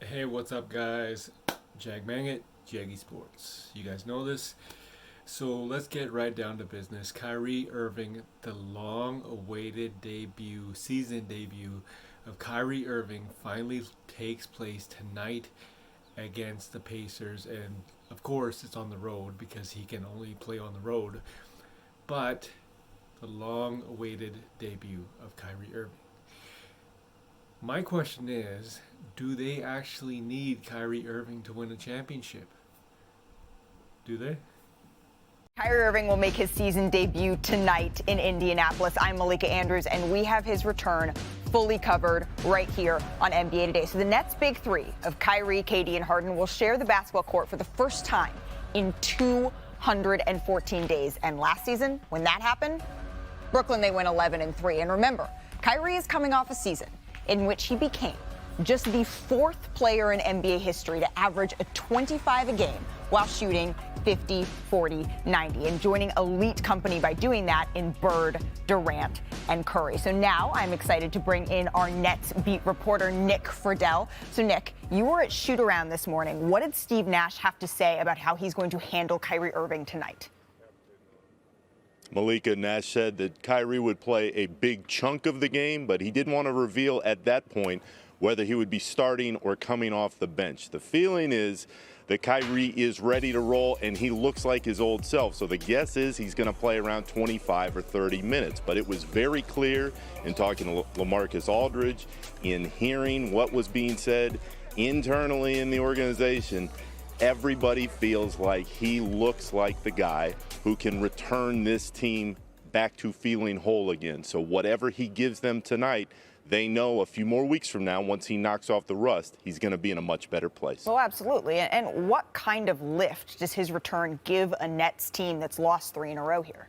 Hey, what's up, guys? Jag Manget, Jaggy Sports. You guys know this. So let's get right down to business. Kyrie Irving, the long-awaited season debut of Kyrie Irving finally takes place tonight against the Pacers. And of course, it's on the road because he can only play on the road. But the long-awaited debut of Kyrie Irving. My question is, do they actually need Kyrie Irving to win a championship? Do they? Kyrie Irving will make his season debut tonight in Indianapolis. I'm Malika Andrews, and we have his return fully covered right here on NBA Today. So the Nets' big three of Kyrie, KD, and Harden will share the basketball court for the first time in 214 days. And last season, when that happened, Brooklyn, they went 11-3. And remember, Kyrie is coming off a season in which he became just the fourth player in NBA history to average a 25 a game while shooting 50, 40, 90, and joining elite company by doing that in Bird, Durant, and Curry. So now I'm excited to bring in our Nets beat reporter, Nick Friedel. So Nick, you were at shoot-around this morning. What did Steve Nash have to say about how he's going to handle Kyrie Irving tonight? Malika, Nash said that Kyrie would play a big chunk of the game, but he didn't want to reveal at that point whether he would be starting or coming off the bench. The feeling is that Kyrie is ready to roll, and he looks like his old self. So the guess is he's going to play around 25 or 30 minutes. But it was very clear in talking to LaMarcus Aldridge, in hearing what was being said internally in the organization, everybody feels like he looks like the guy who can return this team back to feeling whole again. So whatever he gives them tonight, they know a few more weeks from now, once he knocks off the rust, he's going to be in a much better place. Well, absolutely. And what kind of lift does his return give a Nets team that's lost 3 in a row here?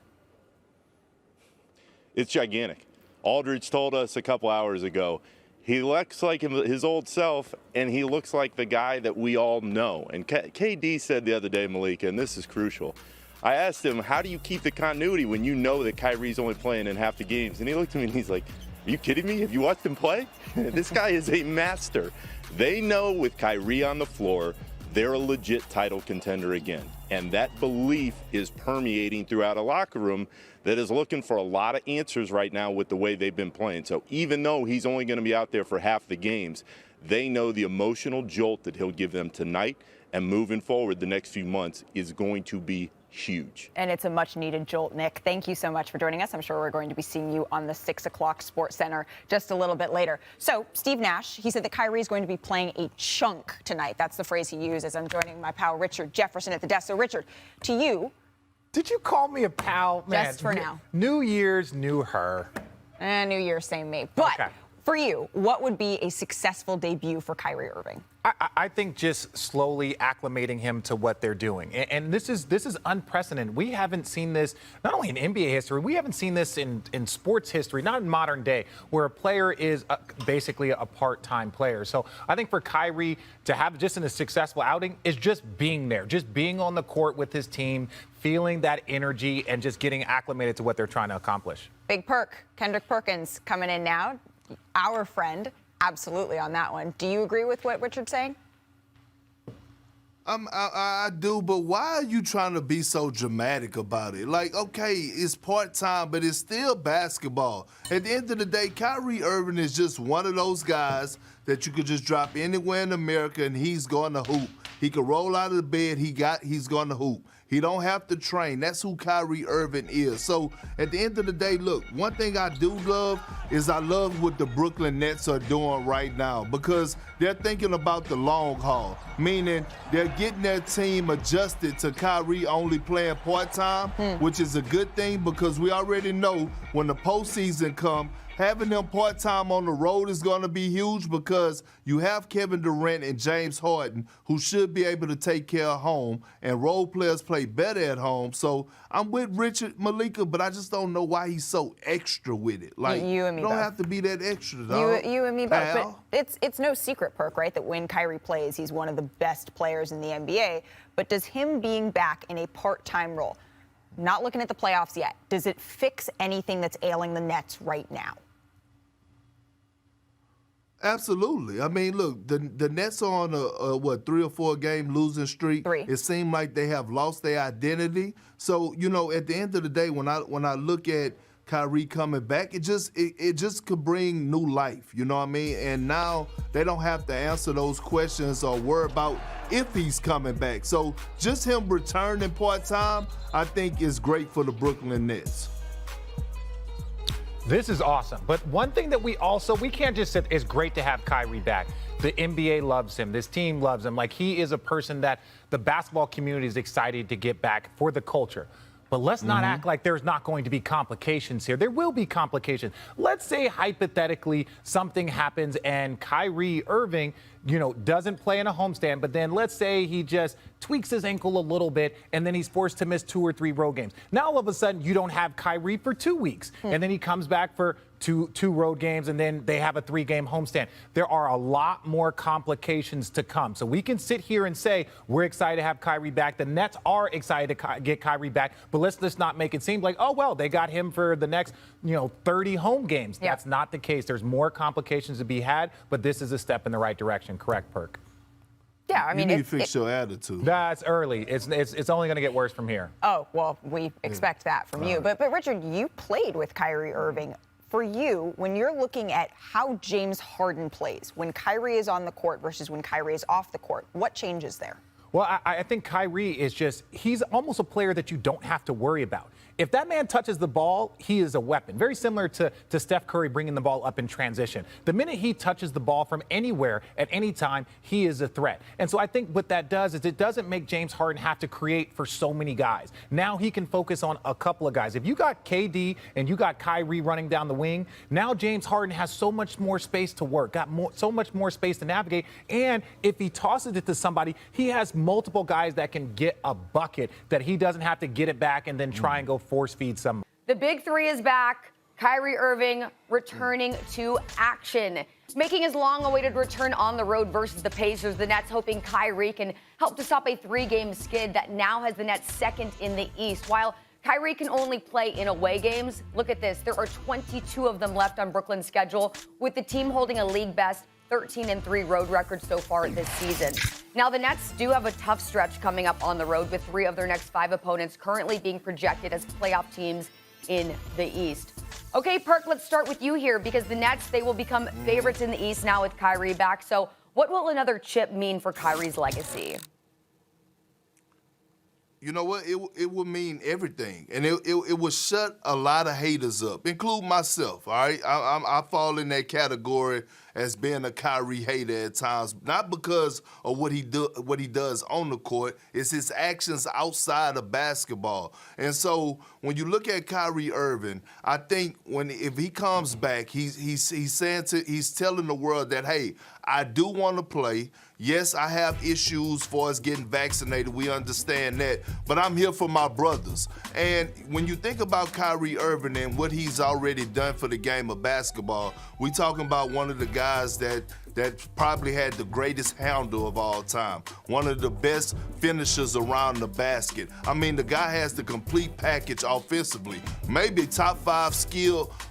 It's gigantic. Aldridge told us a couple hours ago, he looks like his old self, and he looks like the guy that we all know. And KD said the other day, Malika, and this is crucial, I asked him, how do you keep the continuity when you know that Kyrie's only playing in half the games? And he looked at me and he's like, are you kidding me? Have you watched him play? This guy is a master. They know with Kyrie on the floor, they're a legit title contender again. And that belief is permeating throughout a locker room that is looking for a lot of answers right now with the way they've been playing. So even though he's only going to be out there for half the games, they know the emotional jolt that he'll give them tonight and moving forward the next few months is going to be huge. And it's a much-needed jolt, Nick. Thank you so much for joining us. I'm sure we're going to be seeing you on the 6 o'clock Sports Center just a little bit later. So, Steve Nash, he said that Kyrie is going to be playing a chunk tonight. That's the phrase he used as I'm joining my pal Richard Jefferson at the desk. So, Richard, to you. Did you call me a pal? Man, just for now. New Year's, new her. New Year, same me. But okay. For you, what would be a successful debut for Kyrie Irving? I think just slowly acclimating him to what they're doing. And this is unprecedented. We haven't seen this, not only in NBA history, we haven't seen this in sports history, not in modern day, where a player is basically a part-time player. So I think for Kyrie to have just a successful outing is just being there, just being on the court with his team, feeling that energy and just getting acclimated to what they're trying to accomplish. Big perk. Kendrick Perkins coming in now. Our friend, absolutely on that one. Do you agree with what Richard's saying? I do, but why are you trying to be so dramatic about it? Like, okay, it's part-time, but it's still basketball. At the end of the day, Kyrie Irving is just one of those guys that you could just drop anywhere in America and he's going to hoop. He could roll out of the bed, he's going to hoop. He don't have to train. That's who Kyrie Irving is. So at the end of the day, look, one thing I do love is I love what the Brooklyn Nets are doing right now because they're thinking about the long haul, meaning they're getting their team adjusted to Kyrie only playing part-time, which is a good thing because we already know when the postseason comes, having them part-time on the road is going to be huge because you have Kevin Durant and James Harden who should be able to take care of home, and role players play better at home. So I'm with Richard Malika, but I just don't know why he's so extra with it. Like, you and me don't both. have to be that extra, dog. You and me both. Pal. But it's no secret, Perk, right, that when Kyrie plays, he's one of the best players in the NBA. But does him being back in a part-time role, not looking at the playoffs yet, does it fix anything that's ailing the Nets right now? Absolutely. I mean, look, the Nets are on a 3 or 4 game losing streak. 3. It seemed like they have lost their identity. So, at the end of the day, when I look at Kyrie coming back, it just could bring new life. You know what I mean? And now they don't have to answer those questions or worry about if he's coming back. So just him returning part-time, I think is great for the Brooklyn Nets. This is awesome. But one thing that we can't just say it's great to have Kyrie back. The NBA loves him. This team loves him. Like, he is a person that the basketball community is excited to get back for the culture. But let's not act like there's not going to be complications here. There will be complications. Let's say hypothetically something happens and Kyrie Irving, doesn't play in a homestand, but then let's say he just tweaks his ankle a little bit and then he's forced to miss 2 or 3 road games. Now all of a sudden you don't have Kyrie for 2 weeks, and then he comes back for two road games, and then they have a 3-game homestand. There are a lot more complications to come. So we can sit here and say we're excited to have Kyrie back. The Nets are excited to get Kyrie back, but let's just not make it seem like, oh, well, they got him for the next, 30 home games. Yeah. That's not the case. There's more complications to be had, but this is a step in the right direction. Correct, Perk? Yeah, I mean, you need to fix your attitude. That's early. It's only going to get worse from here. Oh, well, we expect that from you. But Richard, you played with Kyrie Irving. For you, when you're looking at how James Harden plays, when Kyrie is on the court versus when Kyrie is off the court, what changes there? Well, I think Kyrie he's almost a player that you don't have to worry about. If that man touches the ball, he is a weapon. Very similar to Steph Curry bringing the ball up in transition. The minute he touches the ball from anywhere at any time, he is a threat. And so I think what that does is it doesn't make James Harden have to create for so many guys. Now he can focus on a couple of guys. If you got KD and you got Kyrie running down the wing, now James Harden has so much more space to work, so much more space to navigate. And if he tosses it to somebody, he has multiple guys that can get a bucket that he doesn't have to get it back and then try and go force feed some. The big 3 is back. Kyrie Irving returning to action. Making his long-awaited return on the road versus the Pacers, the Nets hoping Kyrie can help to stop a 3-game skid that now has the Nets second in the East. While Kyrie can only play in away games, look at this. There are 22 of them left on Brooklyn's schedule, with the team holding a league-best 13-3 road record so far this season. Now, the Nets do have a tough stretch coming up on the road, with 3 of their next 5 opponents currently being projected as playoff teams in the East. Okay, Perk, let's start with you here, because the Nets, they will become favorites in the East now with Kyrie back. So what will another chip mean for Kyrie's legacy? You know what? It will mean everything, and it will shut a lot of haters up, including myself. All right, I fall in that category as being a Kyrie hater at times, not because of what he does on the court. It's his actions outside of basketball. And so when you look at Kyrie Irving, I think if he comes back, he's telling the world that, hey, I do want to play. Yes, I have issues for us getting vaccinated. We understand that. But I'm here for my brothers. And when you think about Kyrie Irving and what he's already done for the game of basketball, we talking about one of the guys that probably had the greatest handle of all time, one of the best finishers around the basket. I mean, the guy has the complete package offensively, maybe top 5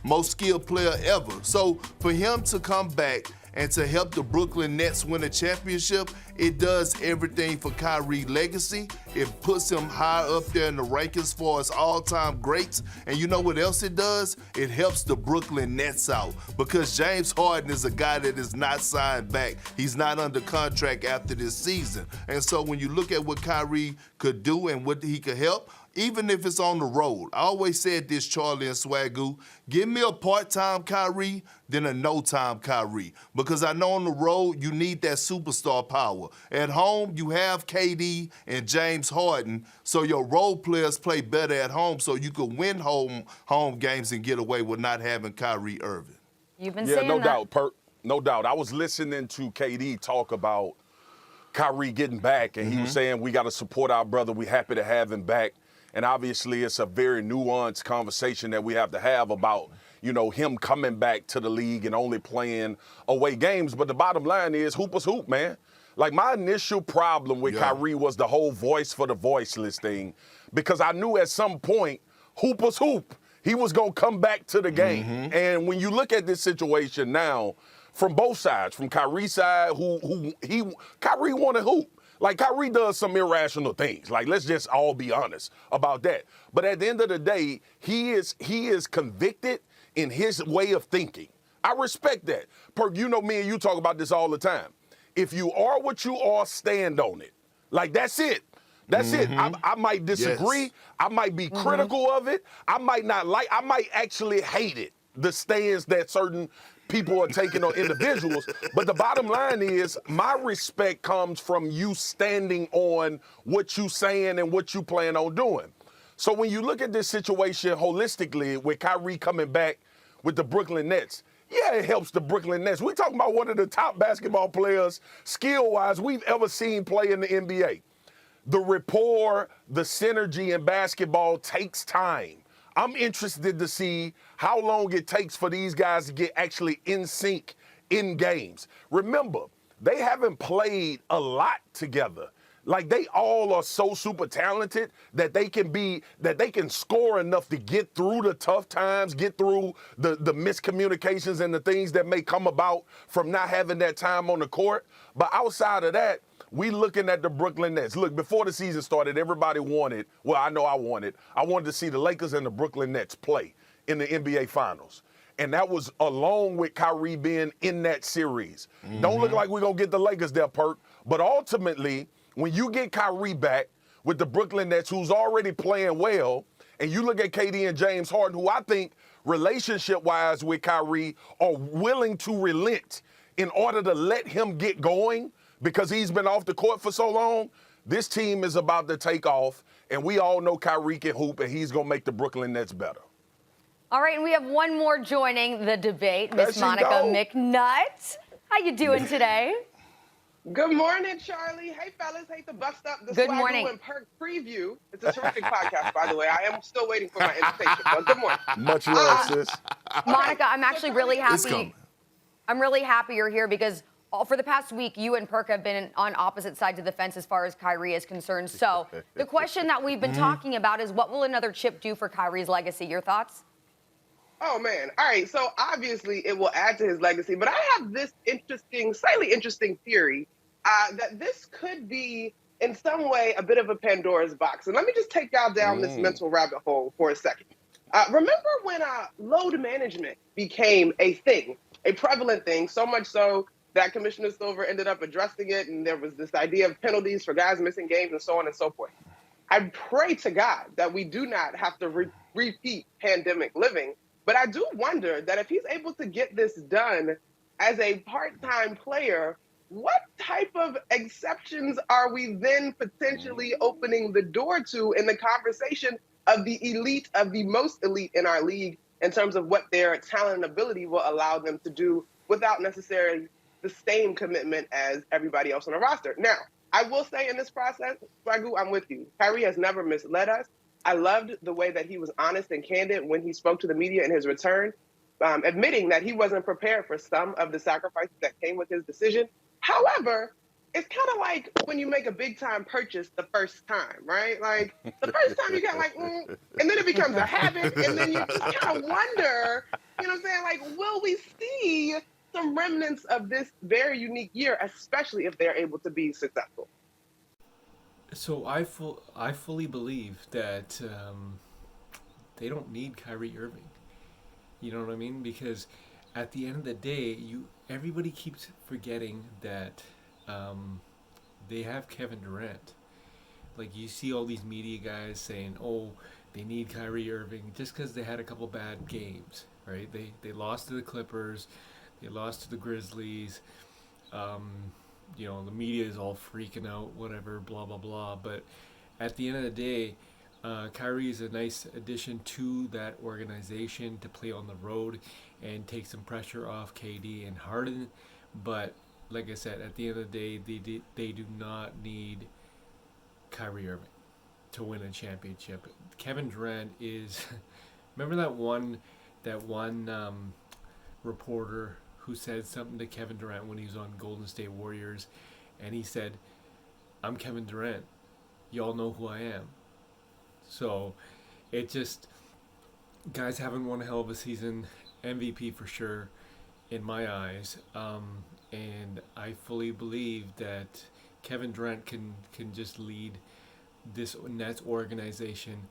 most skilled player ever. So for him to come back and to help the Brooklyn Nets win a championship, it does everything for Kyrie's legacy. It puts him high up there in the rankings for his all-time greats. And you know what else it does? It helps the Brooklyn Nets out, because James Harden is a guy that is not signed back. He's not under contract after this season. And so when you look at what Kyrie could do and what he could help, even if it's on the road. I always said this, Charlie and Swagoo, give me a part-time Kyrie than a no-time Kyrie, because I know on the road you need that superstar power. At home, you have KD and James Harden, so your role players play better at home, so you can win home games and get away with not having Kyrie Irving. You've been saying no that. doubt, Perk. No doubt. I was listening to KD talk about Kyrie getting back, and he was saying we got to support our brother. We're happy to have him back. And obviously, it's a very nuanced conversation that we have to have about, him coming back to the league and only playing away games. But the bottom line is, hoopers hoop, man. Like, my initial problem with Kyrie was the whole voice for the voiceless thing, because I knew at some point, hoopers hoop, he was going to come back to the game. And when you look at this situation now, from both sides, from Kyrie's side, Kyrie want to hoop. Like, Kyrie does some irrational things. Like, let's just all be honest about that. But at the end of the day, he is convicted in his way of thinking. I respect that. You know, me and you talk about this all the time. If you are what you are, stand on it. Like, that's it. That's it. I might disagree. Yes. I might be critical of it. I might not like, I might actually hate it, the stance that certain people are taking on individuals. But the bottom line is, my respect comes from you standing on what you saying and what you plan on doing. So when you look at this situation holistically with Kyrie coming back with the Brooklyn Nets, yeah, it helps the Brooklyn Nets. We're talking about one of the top basketball players, skill-wise, we've ever seen play in the NBA. The rapport, the synergy in basketball takes time. I'm interested to see how long it takes for these guys to get actually in sync in games. Remember, they haven't played a lot together. Like, they all are so super talented that they can score enough to get through the tough times, get through the miscommunications and the things that may come about from not having that time on the court. But outside of that, we looking at the Brooklyn Nets. Look, before the season started, everybody wanted, well, I know I wanted to see the Lakers and the Brooklyn Nets play in the NBA Finals. And that was along with Kyrie being in that series. Don't look like we're going to get the Lakers there, Perk. But ultimately, when you get Kyrie back with the Brooklyn Nets, who's already playing well, and you look at KD and James Harden, who I think relationship-wise with Kyrie are willing to relent in order to let him get going, because he's been off the court for so long, this team is about to take off, and we all know Kyrie can hoop, and he's going to make the Brooklyn Nets better. All right, and we have one more joining the debate, Miss Monica McNutt. How you doing today? Good morning, Charlie. Hey, fellas. Hate to bust up the Good Swagoo morning. and Perk preview. It's a terrific podcast, by the way. I am still waiting for my invitation. But good morning. Much love, sis. Monica, I'm actually really It's happy. coming. I'm really happy you're here because for the past week, you and Perk have been on opposite sides of the fence as far as Kyrie is concerned. So the question that we've been talking about is, what will another chip do for Kyrie's legacy? Your thoughts? Oh, man. All right. So obviously it will add to his legacy. But I have this slightly interesting theory that this could be in some way a bit of a Pandora's box. And let me just take y'all down this mental rabbit hole for a second. Remember when load management became a thing, a prevalent thing, so much so that Commissioner Silver ended up addressing it, and there was this idea of penalties for guys missing games and so on and so forth. I pray to God that we do not have to repeat pandemic living, but I do wonder that if he's able to get this done as a part-time player, what type of exceptions are we then potentially opening the door to in the conversation of the elite, of the most elite in our league, in terms of what their talent and ability will allow them to do without necessarily the same commitment as everybody else on the roster? Now, I will say in this process, Swagoo, I'm with you. Kyrie has never misled us. I loved the way that he was honest and candid when he spoke to the media in his return, admitting that he wasn't prepared for some of the sacrifices that came with his decision. However, it's kind of like when you make a big-time purchase the first time, right? Like, the first time you got like, and then it becomes a habit, and then you just kind of wonder, you know what I'm saying? Like, will we see some remnants of this very unique year, especially if they're able to be successful? So I fully believe that they don't need Kyrie Irving. You know what I mean? Because at the end of the day, everybody keeps forgetting that they have Kevin Durant. Like, you see all these media guys saying, "Oh, they need Kyrie Irving," just because they had a couple bad games, right? They lost to the Clippers, they lost to the Grizzlies. You know, the media is all freaking out, whatever, blah blah blah. But at the end of the day, Kyrie is a nice addition to that organization to play on the road and take some pressure off KD and Harden. But like I said, at the end of the day, they do not need Kyrie Irving to win a championship. Kevin Durant is remember that one reporter who said something to Kevin Durant when he was on Golden State Warriors, and he said, "I'm Kevin Durant. Y'all know who I am." So it just, guys haven't won a hell of a season. MVP for sure. in my eyes, and I fully believe that Kevin Durant can just lead this Nets organization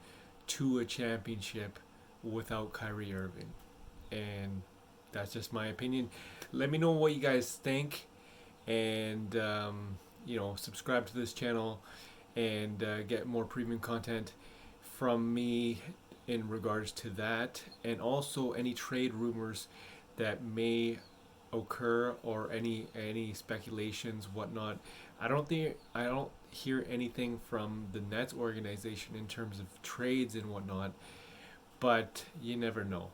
to a championship without Kyrie Irving, and that's just my opinion. Let me know what you guys think, and subscribe to this channel and get more premium content from me in regards to that, and also any trade rumors that may occur, or any speculations, whatnot. I don't hear anything from the Nets organization in terms of trades and whatnot, but you never know.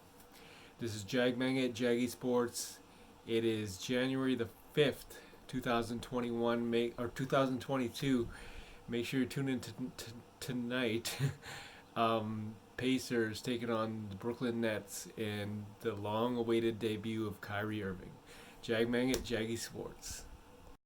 This is Jag Mangit, Jaggy Sports. It is January the 5th, 2021, or 2022. Make sure you tune in tonight. Pacers taking on the Brooklyn Nets in the long-awaited debut of Kyrie Irving. Jag Mangit, Jaggy Sports.